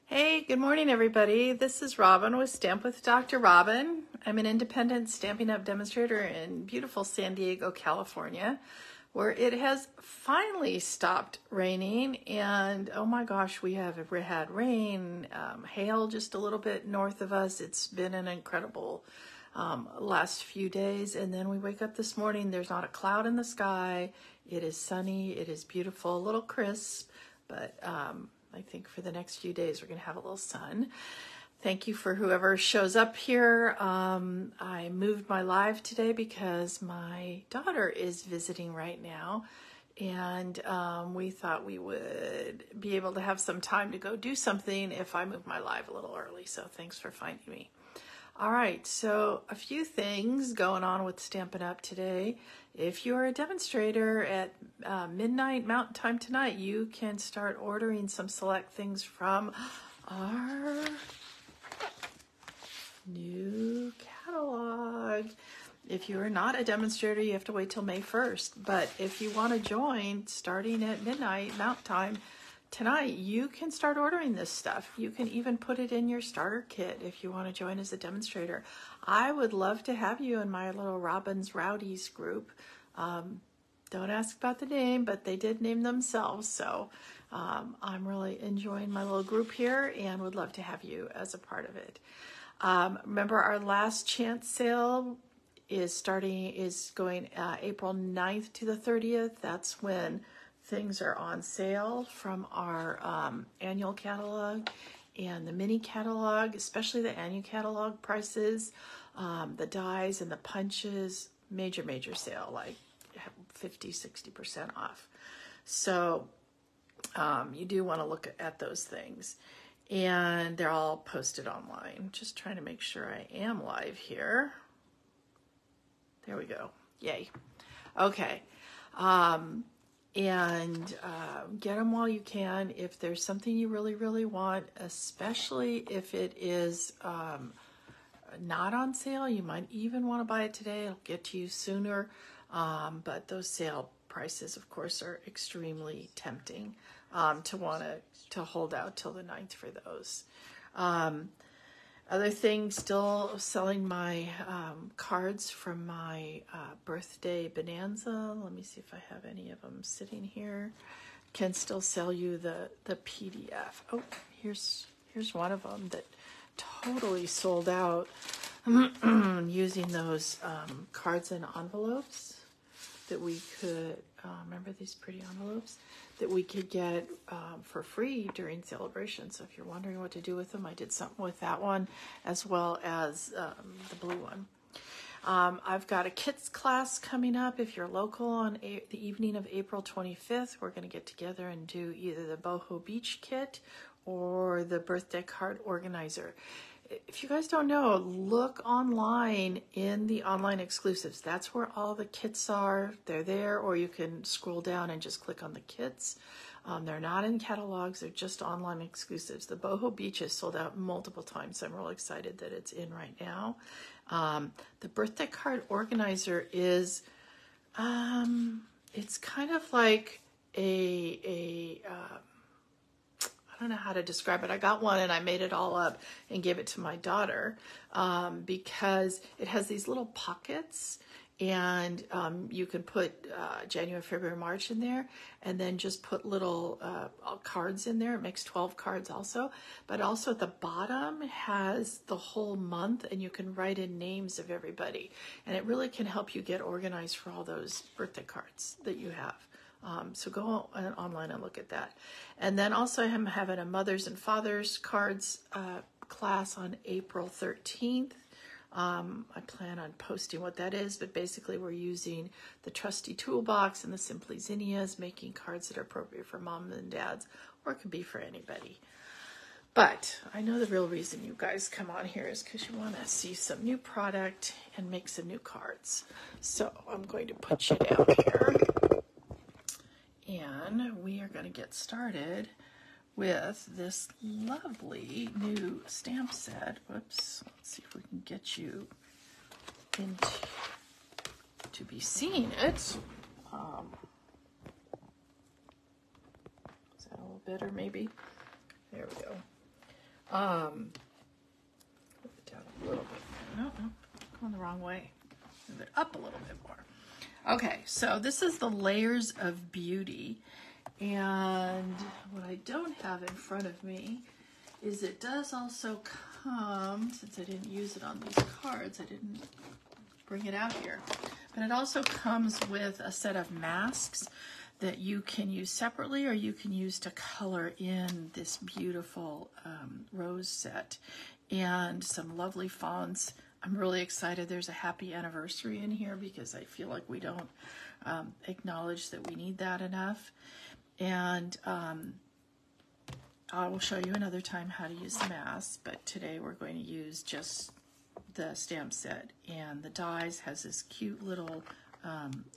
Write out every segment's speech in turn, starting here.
Hey, good morning, everybody. This is Robin with Stamp with Dr. Robin. I'm an independent Stampin' Up! Demonstrator in beautiful San Diego, California, where it has finally stopped raining. And oh my gosh, we have had rain, hail just a little bit north of us. It's been an incredible last few days. And then we wake up this morning, there's not a cloud in the sky. It is sunny, it is beautiful, a little crisp, but I think for the next few days we're going to have a little sun. Thank you for whoever shows up here. I moved my live today because my daughter is visiting right now, and we thought we would be able to have some time to go do something if I move my live a little early. So thanks for finding me. All right, so a few things going on with Stampin' Up! Today. If you're a demonstrator at midnight Mountain Time tonight, you can start ordering some select things from our new catalog. If you are not a demonstrator, you have to wait till May 1st. But if you want to join starting at midnight Mountain Time tonight, you can start ordering this stuff. You can even put it in your starter kit if you want to join as a demonstrator. I would love to have you in my little Robin's Rowdies group. Don't ask about the name, but they did name themselves. So I'm really enjoying my little group here and would love to have you as a part of it. Remember, our last chance sale is going April 9th to the 30th. That's when things are on sale from our annual catalog and the mini catalog, especially the annual catalog prices, the dies and the punches, major sale, like 50-60% off. So you do want to look at those things, and they're all posted online. Just trying to make sure I am live here. There we go. Yay. Okay. And get them while you can. If there's something you really want, especially if it is not on sale, you might even want to buy it today. It'll get to you sooner. But those sale prices, of course, are extremely tempting to want to hold out till the 9th for those. Other things, still selling my cards from my birthday bonanza. Let me see if I have any of them sitting here. Can still sell you the PDF. Oh, here's one of them that totally sold out using those cards and envelopes that we could, remember these pretty envelopes? That we could get for free during celebration. So if you're wondering what to do with them, I did something with that one as well as the blue one. I've got a kits class coming up. If you're local on the evening of April 25th, we're going to get together and do either the Boho Beach kit or the birthday card organizer. If you guys don't know, look online in the online exclusives. That's where all the kits are. They're there, or you can scroll down and just click on the kits. They're not in catalogs. They're just online exclusives. The Boho Beach has sold out multiple times. So I'm real excited that it's in right now. The birthday card organizer is, it's kind of like I don't know how to describe it. I got one and I made it all up and gave it to my daughter because it has these little pockets, and you can put January, February, March in there, and then just put little cards in there. It makes 12 cards also, but also at the bottom has the whole month, and you can write in names of everybody, and it really can help you get organized for all those birthday cards that you have. So go online and look at that. And then also I'm having a Mothers and Fathers cards class on April 13th. I plan on posting what that is, but basically we're using the Trusty Toolbox and the Simply Zinnias, making cards that are appropriate for moms and dads, or it could be for anybody. But I know the real reason you guys come on here is because you want to see some new product and make some new cards. So I'm going to put you down here. And we are going to get started with this lovely new stamp set. Whoops. Let's see if we can get you into to be seeing it. Is that a little better maybe? There we go. Put it down a little bit. No, going the wrong way. Move it up a little bit more. Okay, so this is the Layers of Beauty. And what I don't have in front of me is it does also come, since I didn't use it on these cards, I didn't bring it out here, but it also comes with a set of masks that you can use separately or you can use to color in this beautiful rose set, and some lovely fonts. I'm really excited there's a happy anniversary in here because I feel like we don't acknowledge that we need that enough. And I will show you another time how to use the masks, but today we're going to use just the stamp set. And the dies has this cute little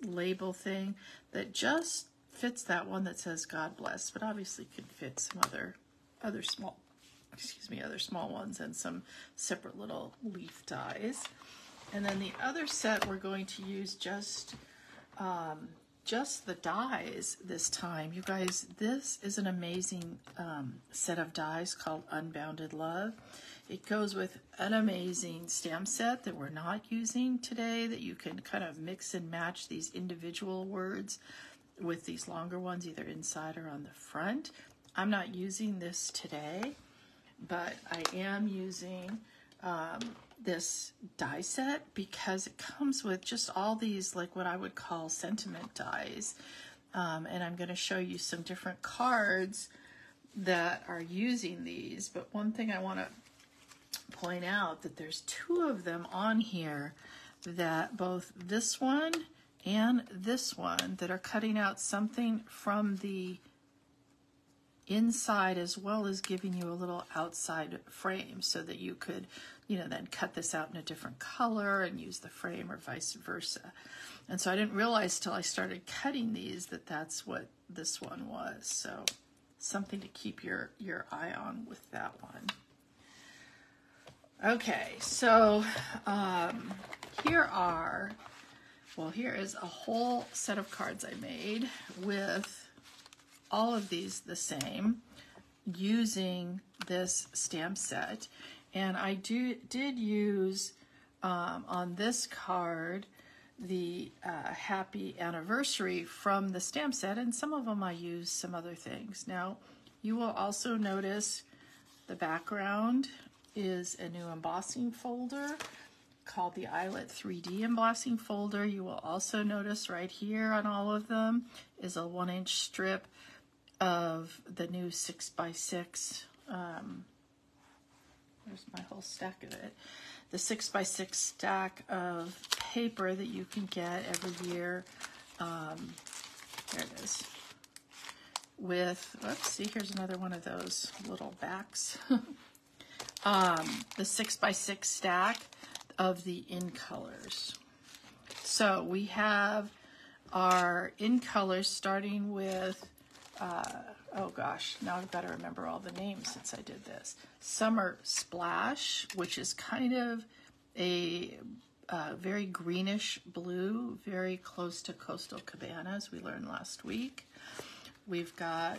label thing that just fits that one that says God bless, but obviously could fit some other small ones and some separate little leaf dies. And then the other set we're going to use just the dies this time. You guys, this is an amazing set of dies called Unbounded Love. It goes with an amazing stamp set that we're not using today, that you can kind of mix and match these individual words with these longer ones either inside or on the front. I'm not using this today, but I am using this die set because it comes with just all these, like what I would call sentiment dies. And I'm going to show you some different cards that are using these. But one thing I want to point out that there's two of them on here, that both this one and this one that are cutting out something from the inside as well as giving you a little outside frame so that you could, then cut this out in a different color and use the frame or vice versa. And so I didn't realize till I started cutting these that that's what this one was. So something to keep your eye on with that one. Okay, so here is a whole set of cards I made with all of these the same using this stamp set. And I did use on this card the happy anniversary from the stamp set, and some of them I used some other things. Now you will also notice the background is a new embossing folder called the Eyelet 3D embossing folder. You will also notice right here on all of them is a 1-inch strip of the new 6x6. There's my whole stack of it. The 6x6 stack of paper that you can get every year. There it is. With, let's see, here's another one of those little backs. The 6x6 stack of the in colors. So we have our in colors starting with, oh gosh, now I've got to remember all the names since I did this. Summer Splash, which is kind of a very greenish blue, very close to Coastal Cabana, as we learned last week. We've got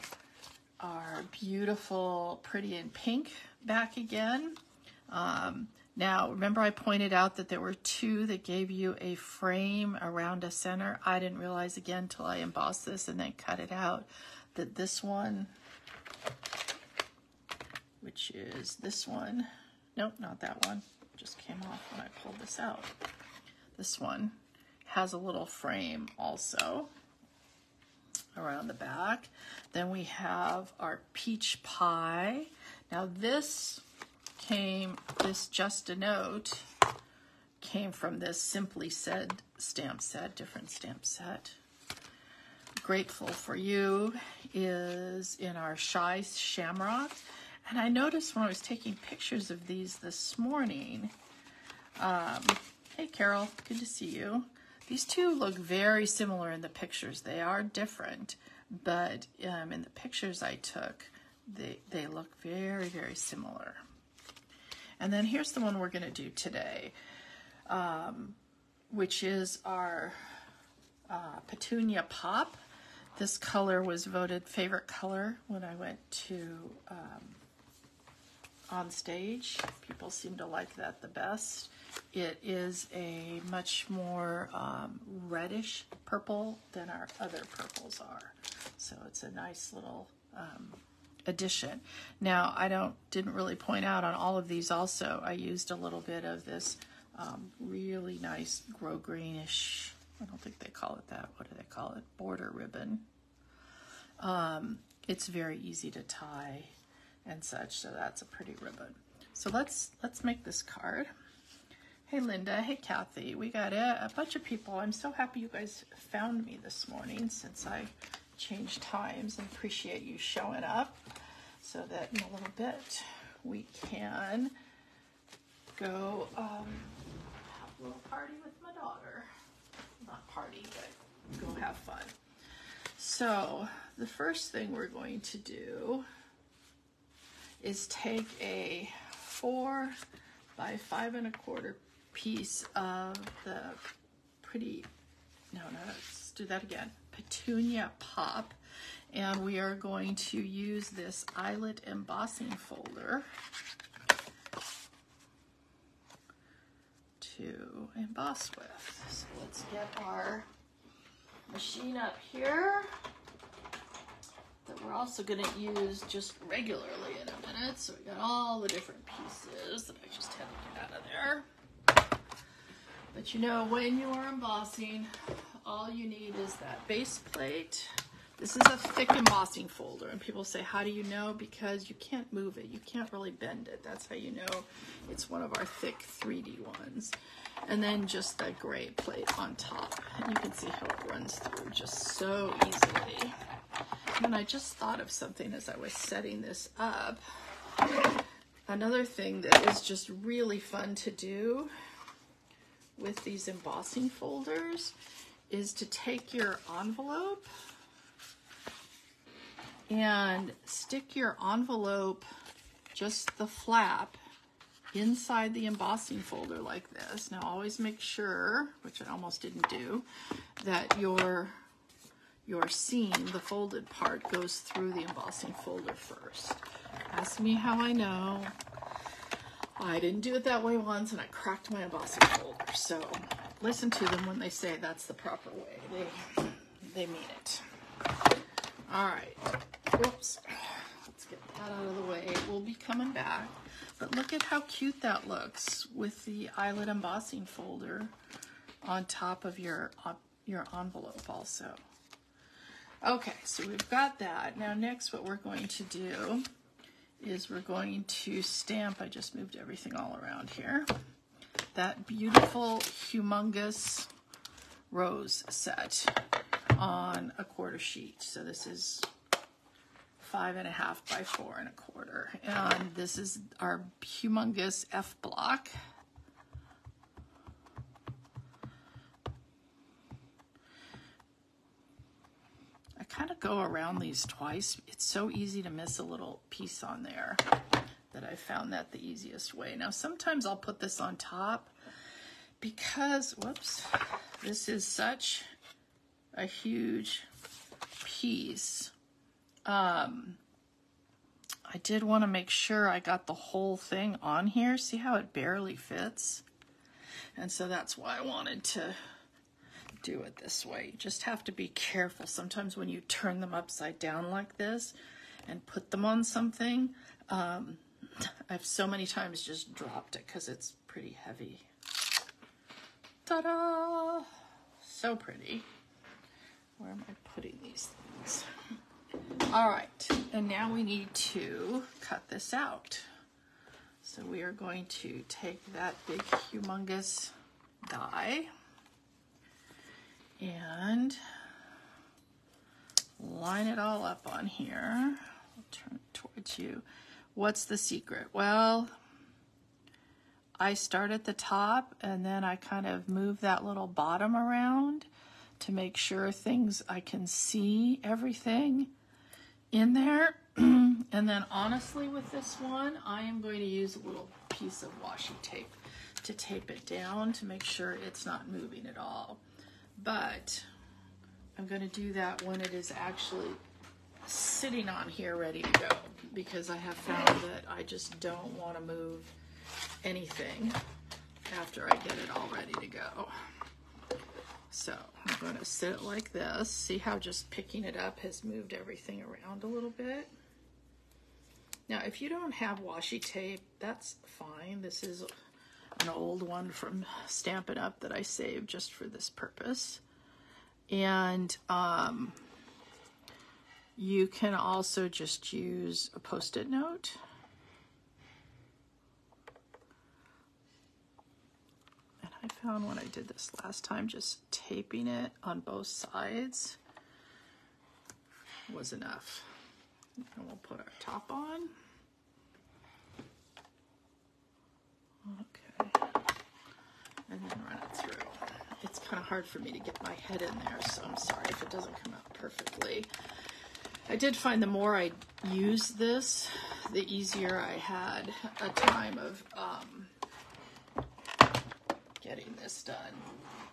our beautiful Pretty in Pink back again. Now, remember I pointed out that there were two that gave you a frame around a center. I didn't realize again until I embossed this and then cut it out that this one, which is this one, nope, not that one, just came off when I pulled this out. This one has a little frame also around the back. Then we have our Peach Pie. Now this Just a Note came from this Simply Said stamp set, different stamp set. Grateful for You is in our Shy Shamrock. And I noticed when I was taking pictures of these this morning, hey Carol, good to see you. These two look very similar in the pictures. They are different, but in the pictures I took, they look very, very similar. And then here's the one we're going to do today, which is our Petunia Pop. This color was voted favorite color when I went to on stage. People seem to like that the best. It is a much more reddish purple than our other purples are. So it's a nice little addition. Now, I didn't really point out on all of these also, I used a little bit of this really nice greenish, I don't think they call it that, what do they call it? Border ribbon. It's very easy to tie and such, so that's a pretty ribbon. So let's make this card. Hey Linda, hey Kathy, we got a bunch of people. I'm so happy you guys found me this morning since I changed times, and appreciate you showing up so that in a little bit we can go have a little party with my daughter. Not party, but go have fun. So the first thing we're going to do is take a 4 by 5 1/4 piece of the pretty, let's do that again, Petunia Pop, and we are going to use this eyelet embossing folder to emboss with. So let's get our machine up here that we're also going to use just regularly in a minute. So we got all the different pieces that I just had to get out of there. But you know, when you are embossing, all you need is that base plate. This is a thick embossing folder, and people say, how do you know? Because you can't move it. You can't really bend it. That's how you know it's one of our thick 3D ones. And then just the gray plate on top. And you can see how it runs through just so easily. And I just thought of something as I was setting this up. Another thing that is just really fun to do with these embossing folders is to take your envelope and stick your envelope, just the flap, inside the embossing folder like this. Now always make sure, which I almost didn't do, that your seam, the folded part, goes through the embossing folder first. Ask me how I know. I didn't do it that way once and I cracked my embossing folder. So listen to them when they say that's the proper way. They mean it. All right. Whoops. Let's get that out of the way. We'll be coming back. But look at how cute that looks with the eyelet embossing folder on top of your envelope also. Okay, so we've got that. Now next what we're going to do is we're going to stamp, I just moved everything all around here, that beautiful, humongous rose set on a 1/4 sheet. So this is 5 1/2 by 4 1/4. And this is our humongous F block. I kind of go around these twice. It's so easy to miss a little piece on there that I found that the easiest way. Now sometimes I'll put this on top because, whoops, this is such a huge piece. I did want to make sure I got the whole thing on here. See how it barely fits? And so that's why I wanted to do it this way. You just have to be careful. Sometimes when you turn them upside down like this and put them on something, I've so many times just dropped it because it's pretty heavy. Ta-da! So pretty. Where am I putting these things? All right, and now we need to cut this out. So we are going to take that big, humongous die and line it all up on here. I'll turn it towards you. What's the secret? Well, I start at the top and then I kind of move that little bottom around to make sure I can see everything in there. And then honestly with this one, I am going to use a little piece of washi tape to tape it down to make sure it's not moving at all. But I'm going to do that when it is actually sitting on here ready to go because I have found that I just don't want to move anything after I get it all ready to go. So I'm going to sit it like this. See how just picking it up has moved everything around a little bit? Now, if you don't have washi tape, that's fine. This is an old one from Stampin' Up that I saved just for this purpose. And you can also just use a Post-it note. And I found when I did this last time, just taping it on both sides was enough. And we'll put our top on. Okay. And then run it through. It's kind of hard for me to get my head in there, so I'm sorry if it doesn't come out perfectly. I did find the more I used this, the easier I had a time of getting this done.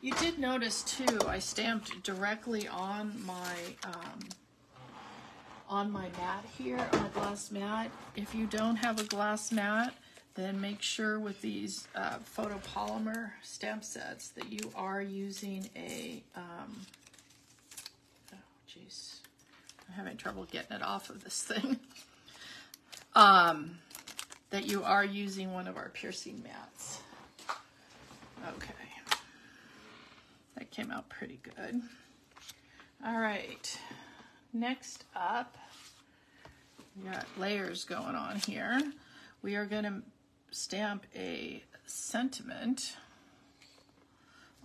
You did notice too, I stamped directly on my mat here, on a glass mat. If you don't have a glass mat, then make sure with these photopolymer stamp sets that you are using a, oh geez, I'm having trouble getting it off of this thing. That you are using one of our piercing mats. Okay, that came out pretty good. All right, next up, we got layers going on here. We are going to stamp a sentiment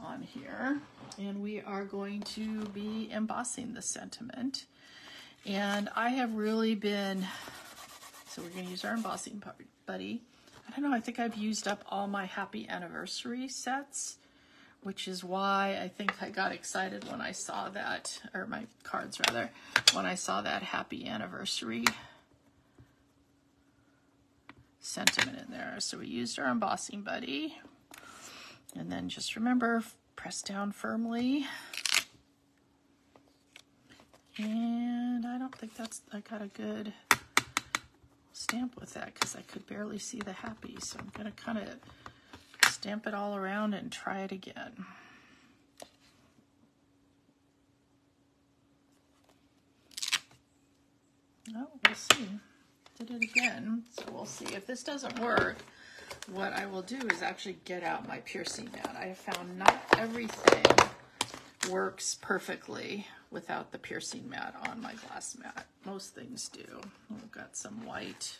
on here, and we are going to be embossing the sentiment. And I have really been, so we're going to use our embossing buddy. I don't know, I think I've used up all my happy anniversary sets, which is why I think I got excited when I saw that, or my cards rather, when I saw that happy anniversary sentiment in there. So we used our embossing buddy, and then just remember, press down firmly. And I don't think I got a good stamp with that because I could barely see the happy. So I'm going to kind of stamp it all around and try it again. Oh, we'll see. Did it again. So we'll see. If this doesn't work, what I will do is actually get out my piercing mat. I have found not everything works perfectly without the piercing mat on my glass mat. Most things do. We've got some white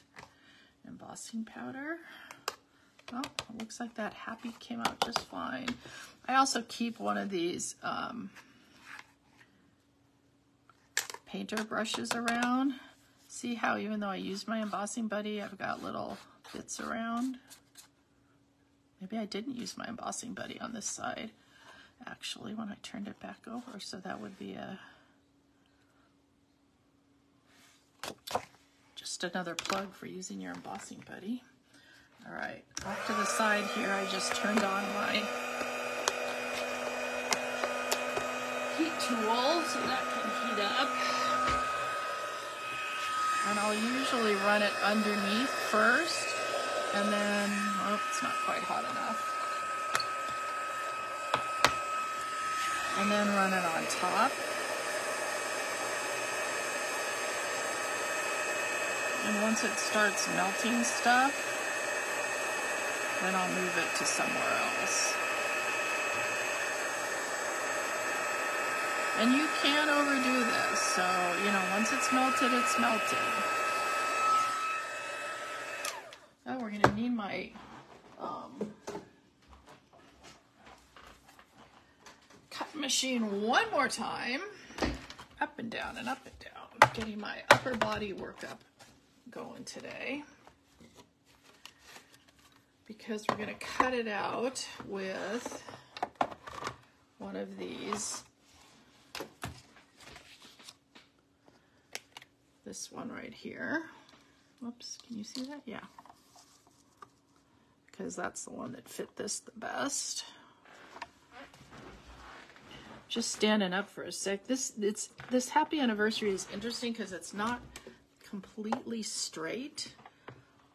embossing powder. Oh, it looks like that happy came out just fine. I also keep one of these painter brushes around. See how even though I used my embossing buddy, I've got little bits around. Maybe I didn't use my embossing buddy on this side, actually, when I turned it back over. So that would be just another plug for using your embossing buddy. All right, off to the side here, I just turned on my heat tool so that can heat up. And I'll usually run it underneath first, and then, oh, it's not quite hot enough. And then run it on top. And once it starts melting stuff, then I'll move it to somewhere else. And you can't overdo this, so, you know, once it's melted, it's melted. Oh, we're gonna need my cut machine one more time. Up and down and up and down. Getting my upper body workup going today. Because we're gonna cut it out with one of these. This one right here. Whoops, can you see that? Yeah. Because that's the one that fit this the best. just standing up for a sec. This happy anniversary is interesting because it's not completely straight.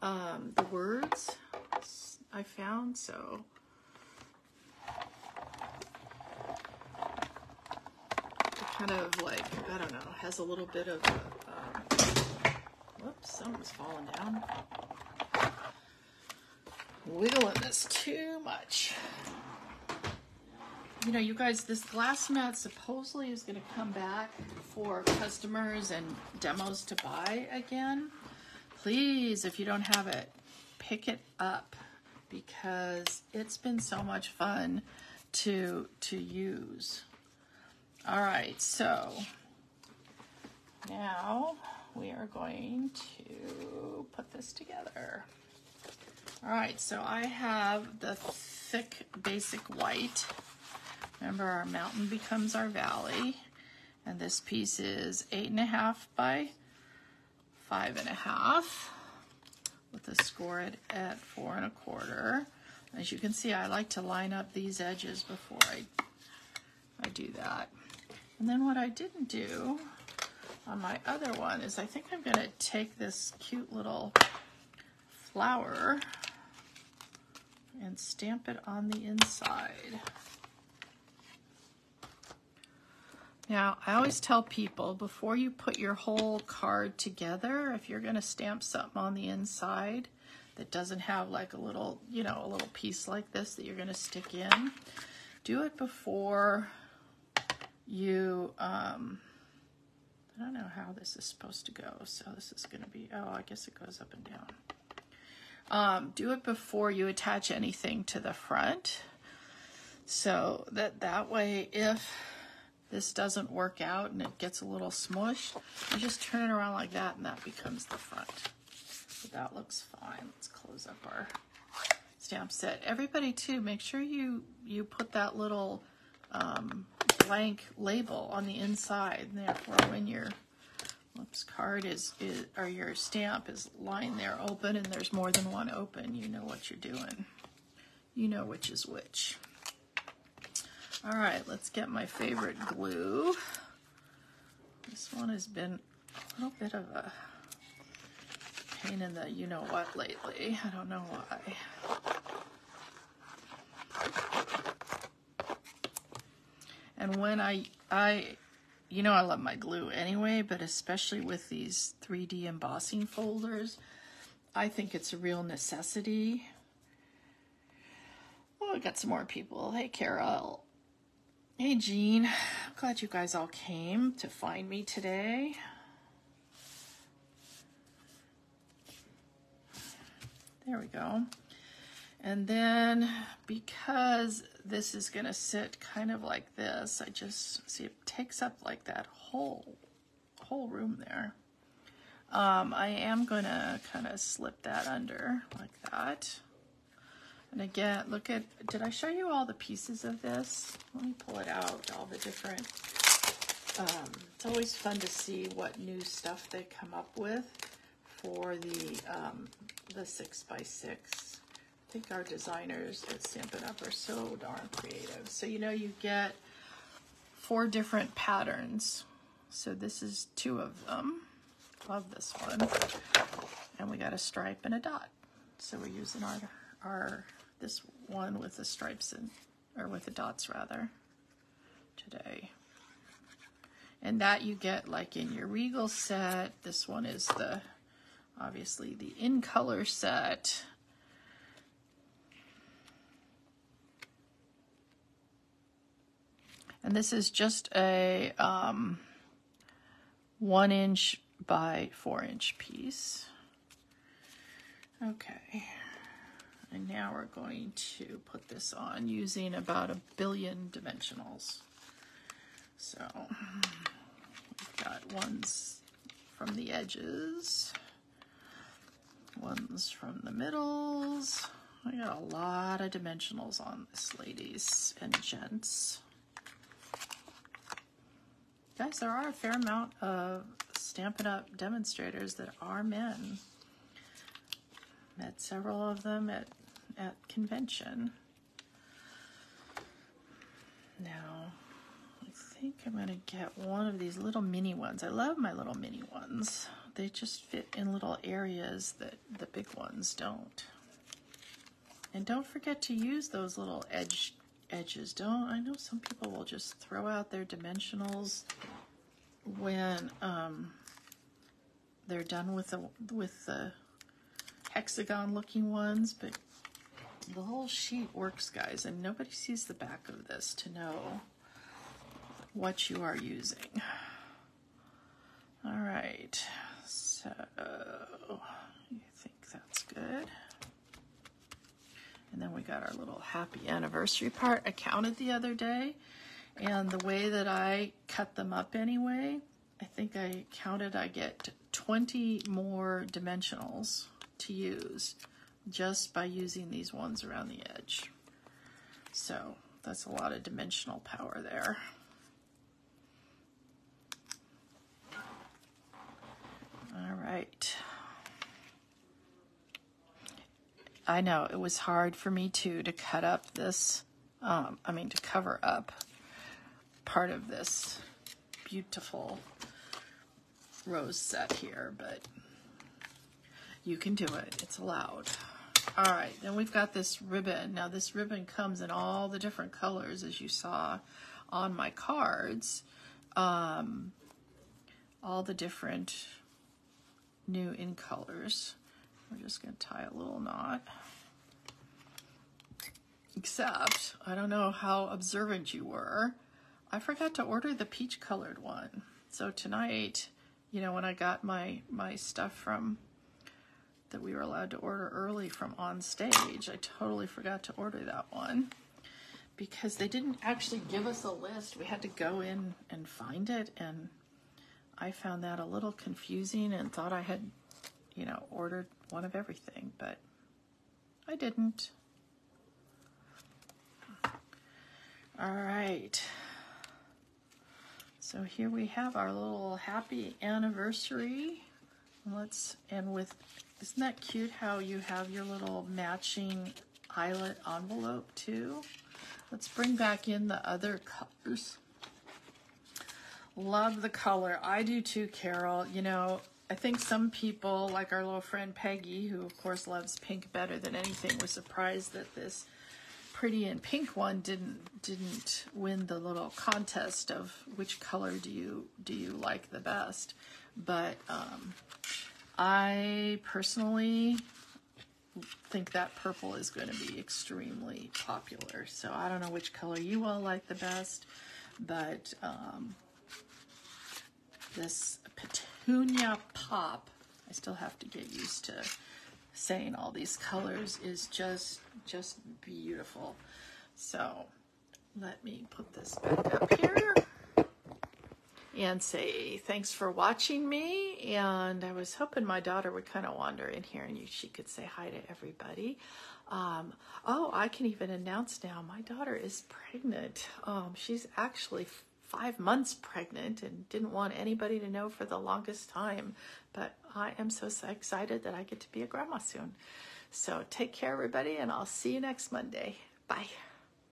The words I found, so it kind of like, I don't know, has a little bit of whoops, something's falling down. Wiggling this too much. You know, you guys, this glass mat supposedly is going to come back for customers and demos to buy again. Please, if you don't have it, pick it up because it's been so much fun to use. All right, so now we are going to put this together. All right, so I have the thick basic white. Remember, our mountain becomes our valley. And this piece is 8.5 by 5.5 with a score at 4 1/4. As you can see, I like to line up these edges before I do that. And then what I didn't do on my other one is I think I'm going to take this cute little flower and stamp it on the inside. Now, I always tell people before you put your whole card together, if you're going to stamp something on the inside that doesn't have like a little, you know, a little piece like this that you're going to stick in, do it before you, I don't know how this is supposed to go. So this is going to be, oh, I guess it goes up and down. Do it before you attach anything to the front. So that way, if this doesn't work out and it gets a little smushed, you just turn it around like that and that becomes the front. So that looks fine. Let's close up our stamp set. Everybody too, make sure you put that little blank label on the inside, and therefore when your card or your stamp is lying there open and there's more than one open, you know what you're doing. You know which is which. All right, let's get my favorite glue. This one has been a little bit of a pain in the you-know-what lately. I don't know why. And when I love my glue anyway, but especially with these 3D embossing folders, I think it's a real necessity. Oh, I got some more people. Hey, Carol. Hey, Jean. I'm glad you guys all came to find me today. There we go. And then because this is going to sit kind of like this, I just see it takes up like that whole room there. I am going to kind of slip that under like that. And again, look at, did I show you all the pieces of this? Let me pull it out, all the different, it's always fun to see what new stuff they come up with for the 6x6. I think our designers at Stampin' Up are so darn creative. So, you get 4 different patterns. So this is 2 of them. Love this one. And we got a stripe and a dot. So we're using our this one with the stripes or with the dots rather today. And that you get like in your Regal set. This one is obviously the in color set. And this is just a 1 inch by 4 inch piece. Okay. And now we're going to put this on using about 1 billion dimensionals. So we've got ones from the edges, ones from the middles. I got a lot of dimensionals on this, ladies and gents. Guys, there are a fair amount of Stampin' Up! Demonstrators that are men. Met several of them at convention. Now, let's think I'm going to get one of these little mini ones. I love my little mini ones. They just fit in little areas that the big ones don't. And don't forget to use those little edges. I know some people will just throw out their dimensionals when they're done with the hexagon looking ones, but the whole sheet works, guys, and nobody sees the back of this to know what you are using. All right, so you think that's good. And then we got our little happy anniversary part. I counted the other day, and the way that I cut them up anyway, I think I counted I get 20 more dimensionals to use just by using these ones around the edge. So that's a lot of dimensional power there. All right. I know it was hard for me too to cut up this, to cover up part of this beautiful rose set here, but you can do it. It's allowed. All right, then we've got this ribbon. Now this ribbon comes in all the different colors as you saw on my cards. All the different new in colors. We're just going to tie a little knot. Except, I don't know how observant you were. I forgot to order the peach colored one. So tonight, you know, when I got my stuff from, that we were allowed to order early from On Stage, I totally forgot to order that one. Because they didn't actually give us a list. We had to go in and find it. And I found that a little confusing and thought I had, you know, ordered one of everything, but I didn't. All right. So here we have our little happy anniversary. Isn't that cute how you have your little matching eyelet envelope too? Let's bring back in the other colors. Love the color. I do too, Carol. You know, I think some people, like our little friend Peggy, who of course loves pink better than anything, was surprised that this pretty and pink one didn't win the little contest of which color do you like the best. But I personally think that purple is going to be extremely popular. So I don't know which color you all like the best, but this Petunia Pop, I still have to get used to saying all these colors, is just beautiful. So let me put this back up here and say thanks for watching me. And I was hoping my daughter would kind of wander in here and she could say hi to everybody. Oh, I can even announce now, my daughter is pregnant. She's actually 5 months pregnant and didn't want anybody to know for the longest time. But I am so excited that I get to be a grandma soon. So take care, everybody, and I'll see you next Monday. Bye.